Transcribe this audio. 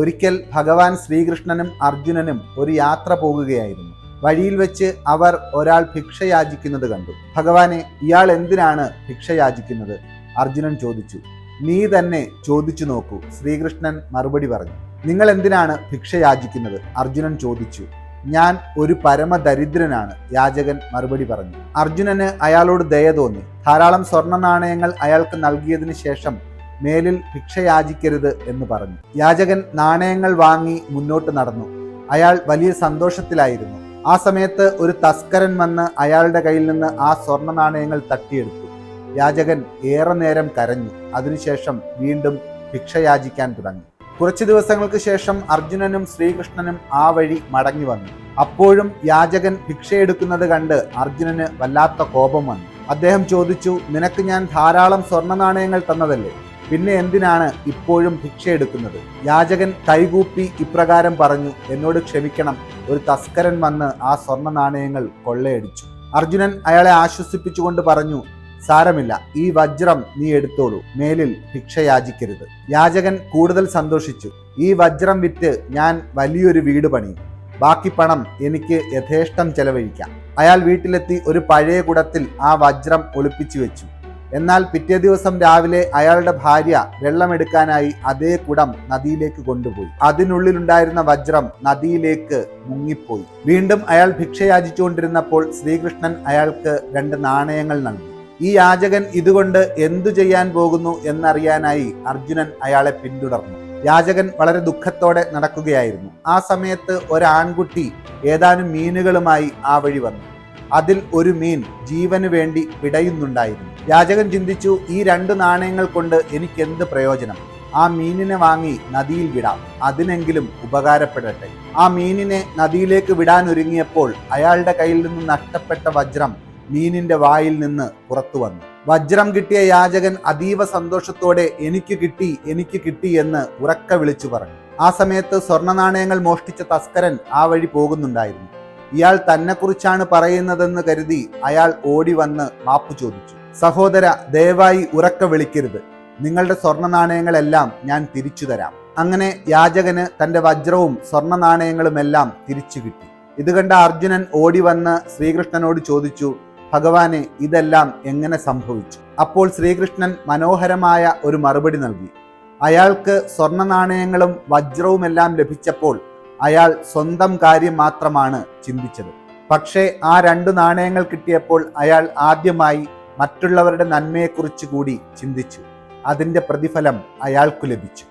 ഒരിക്കൽ ഭഗവാൻ ശ്രീകൃഷ്ണനും അർജുനനും ഒരു യാത്ര പോകുകയായിരുന്നു. വഴിയിൽ വെച്ച് അവർ ഒരാൾ ഭിക്ഷ യാചിക്കുന്നത് കണ്ടു. ഭഗവാനെ, ഇയാൾ എന്തിനാണ് ഭിക്ഷ യാചിക്കുന്നത്? അർജുനൻ ചോദിച്ചു. നീ തന്നെ ചോദിച്ചു നോക്കൂ, ശ്രീകൃഷ്ണൻ മറുപടി പറഞ്ഞു. നിങ്ങൾ എന്തിനാണ് ഭിക്ഷ യാചിക്കുന്നത്? അർജുനൻ ചോദിച്ചു. ഞാൻ ഒരു പരമദരിദ്രനാണ്, യാചകൻ മറുപടി പറഞ്ഞു. അർജുനന് അയാളോട് ദയ തോന്നി. ധാരാളം സ്വർണ്ണ നാണയങ്ങൾ അയാൾക്ക് നൽകിയതിനു ശേഷം മേലിൽ ഭിക്ഷ യാചിക്കരുത് എന്ന് പറഞ്ഞു. യാചകൻ നാണയങ്ങൾ വാങ്ങി മുന്നോട്ട് നടന്നു. അയാൾ വലിയ സന്തോഷത്തിലായിരുന്നു. ആ സമയത്ത് ഒരു തസ്കരൻ വന്ന് അയാളുടെ കയ്യിൽ നിന്ന് ആ സ്വർണ്ണ നാണയങ്ങൾ തട്ടിയെടുത്തു. യാചകൻ ഏറെ നേരം കരഞ്ഞു. അതിനുശേഷം വീണ്ടും ഭിക്ഷ യാചിക്കാൻ തുടങ്ങി. കുറച്ചു ദിവസങ്ങൾക്ക് ശേഷം അർജുനനും ശ്രീകൃഷ്ണനും ആ വഴി മടങ്ങി വന്നു. അപ്പോഴും യാചകൻ ഭിക്ഷയെടുക്കുന്നത് കണ്ട് അർജുനന് വല്ലാത്ത കോപം വന്നു. അദ്ദേഹം ചോദിച്ചു, നിനക്ക് ഞാൻ ധാരാളം സ്വർണ്ണ നാണയങ്ങൾ തന്നതല്ലേ, പിന്നെ എന്തിനാണ് ഇപ്പോഴും ഭിക്ഷയെടുക്കുന്നത്? യാചകൻ കൈകൂപ്പി ഇപ്രകാരം പറഞ്ഞു, എന്നോട് ക്ഷമിക്കണം, ഒരു തസ്കരൻ വന്ന് ആ സ്വർണ്ണ നാണയങ്ങൾ കൊള്ളയടിച്ചു. അർജുനൻ അയാളെ ആശ്വസിപ്പിച്ചുകൊണ്ട് പറഞ്ഞു, സാരമില്ല, ഈ വജ്രം നീ എടുത്തോളൂ, മേലിൽ ഭിക്ഷ യാചിക്കരുത്. യാചകൻ കൂടുതൽ സന്തോഷിച്ചു. ഈ വജ്രം വിറ്റ് ഞാൻ വലിയൊരു വീട് പണിയും, ബാക്കി പണം എനിക്ക് യഥേഷ്ടം ചെലവഴിക്കാം. അയാൾ വീട്ടിലെത്തി ഒരു പഴയ കുടത്തിൽ ആ വജ്രം ഒളിപ്പിച്ചു വെച്ചു. എന്നാൽ പിറ്റേ ദിവസം രാവിലെ അയാളുടെ ഭാര്യ വെള്ളമെടുക്കാനായി അതേ കുടം നദിയിലേക്ക് കൊണ്ടുപോയി. അതിനുള്ളിലുണ്ടായിരുന്ന വജ്രം നദിയിലേക്ക് മുങ്ങിപ്പോയി. വീണ്ടും അയാൾ ഭിക്ഷ യാചിച്ചുകൊണ്ടിരുന്നപ്പോൾ ശ്രീകൃഷ്ണൻ അയാൾക്ക് 2 നാണയങ്ങൾ നൽകി. ഈ യാചകൻ ഇതുകൊണ്ട് എന്തു ചെയ്യാൻ പോകുന്നു എന്നറിയാനായി അർജുനൻ അയാളെ പിന്തുടർന്നു. യാചകൻ വളരെ ദുഃഖത്തോടെ നടക്കുകയായിരുന്നു. ആ സമയത്ത് ഒരാൺകുട്ടി ഏതാനും മീനുകളുമായി ആ വഴി വന്നു. അതിൽ ഒരു മീൻ ജീവന് വേണ്ടി പിടയുന്നുണ്ടായിരുന്നു. യാചകൻ ചിന്തിച്ചു, ഈ 2 നാണയങ്ങൾ കൊണ്ട് എനിക്കെന്ത് പ്രയോജനം? ആ മീനിനെ വാങ്ങി നദിയിൽ വിടാം, അതിനെങ്കിലും ഉപകാരപ്പെടട്ടെ. ആ മീനിനെ നദിയിലേക്ക് വിടാനൊരുങ്ങിയപ്പോൾ അയാളുടെ കയ്യിൽ നിന്ന് നഷ്ടപ്പെട്ട വജ്രം മീനിന്റെ വായിൽ നിന്ന് പുറത്തു വന്നു. വജ്രം കിട്ടിയ യാചകൻ അതീവ സന്തോഷത്തോടെ എനിക്ക് കിട്ടി എന്ന് ഉറക്കെ വിളിച്ചു പറഞ്ഞു. ആ സമയത്ത് സ്വർണ്ണ നാണയങ്ങൾ മോഷ്ടിച്ച തസ്കരൻ ആ വഴി പോകുന്നുണ്ടായിരുന്നു. ഇയാൾ തന്നെക്കുറിച്ചാണ് പറയുന്നതെന്ന് കരുതി അയാൾ ഓടി വന്ന് മാപ്പു ചോദിച്ചു. സഹോദര, ദയവായി ഉറക്കെ വിളിക്കരുത്, നിങ്ങളുടെ സ്വർണ്ണ നാണയങ്ങളെല്ലാം ഞാൻ തിരിച്ചു തരാം. അങ്ങനെ യാചകന് തന്റെ വജ്രവും സ്വർണ്ണ നാണയങ്ങളുമെല്ലാം തിരിച്ചു കിട്ടി. ഇത് കണ്ട അർജുനൻ ഓടി വന്ന് ശ്രീകൃഷ്ണനോട് ചോദിച്ചു, ഭഗവാനെ, ഇതെല്ലാം എങ്ങനെ സംഭവിച്ചു? അപ്പോൾ ശ്രീകൃഷ്ണൻ മനോഹരമായ ഒരു മറുപടി നൽകി. അയാൾക്ക് സ്വർണ്ണ നാണയങ്ങളും വജ്രവുമെല്ലാം ലഭിച്ചപ്പോൾ അയാൾ സ്വന്തം കാര്യം മാത്രമാണ് ചിന്തിച്ചത്. പക്ഷേ ആ 2 നാണയങ്ങൾ കിട്ടിയപ്പോൾ അയാൾ ആദ്യമായി മറ്റുള്ളവരുടെ നന്മയെക്കുറിച്ച് കൂടി ചിന്തിച്ചു. അതിൻ്റെ പ്രതിഫലം അയാൾക്കു ലഭിച്ചു.